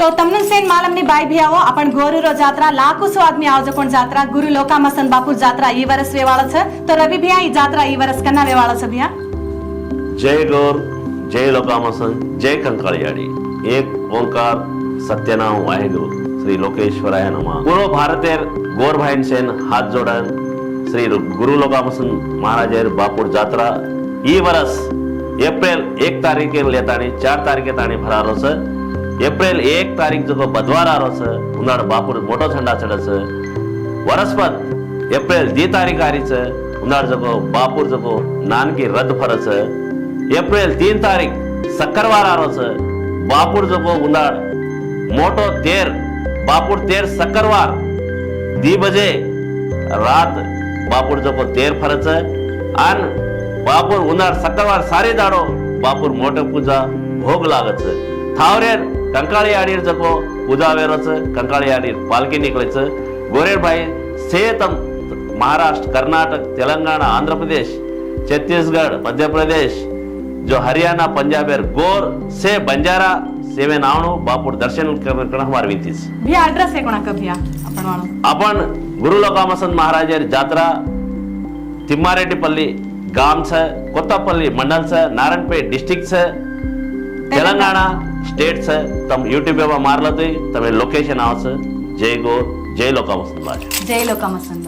तो तमनुन सेन मालमनी बाई भी आओ अपन गोरूरो जात्रा लाखों सौ आदमी आओ जकोण जात्रा गुरु लोकामसन बापू जात्रा ई वर्ष वेवाळो छ तो रवि भैया ई जात्रा ई वर्ष कन्ना वेवाळो छ भैया। जय गौर जय लोकामसन जय कंकाळियाडी एक ओंकार सत्यनाम वाहेगुरु श्री लोकेश्वराय नमः। पूरो भारतेर गोर भाईन सेन हाथ जोड़न श्री गुरु लोकामसन महाराजेर बापूर जात्रा ई वर्ष एप्रिल 1 तारीख लेतानी 4 तारीख ताणी भरारो छ। एप्रिल 1 तारीख जो बुधवार आरो छ उनाड बापूर मोटो झंडा चढ़े छ। वरसपत एप्रिल 2 तारीख आरी छ उनाड जो बापूर जो नानकी रथ फरे छ। एप्रिल 3 तारीख सक्करवार आरो छ बापूर जो उनाड मोटो तेर बापूर तेर सक्करवार 2 बजे रात बापूर जो तेर फरे छ। अन बापूर उनाड सक्करवार सारे दाड़ो बापूर मोटो पूजा भोग लागे छ। थावरेर कंकाळियाडीर जको पूजा वेरो छ कंकाळियाडीर पालकी निकळे छ। गोरेर भाई सेतम महाराष्ट्र कर्नाटक तेलंगाना आंध्र प्रदेश छत्तीसगढ़ मध्य प्रदेश जो हरियाणा पंजाबेर गोर से बंजारा सेवे नावणो बापूर दर्शन करणं हमार विनती छ। भैया एड्रेस है कोणा का भैया अपन वाळो आपण गुरु लोकामसन महाराजेर जात्रा तिम्मारेड्डीपल्ली गाम छ कोत्तापल्ली मंडल छ नारायणपेट डिस्ट्रिक्ट छ तेलंगाना स्टेट छ। तम यूट्यूब पे मारलो तो तमे लोकेशन आवશે। जय गौर जय लोकामसन। जय लोकामसन।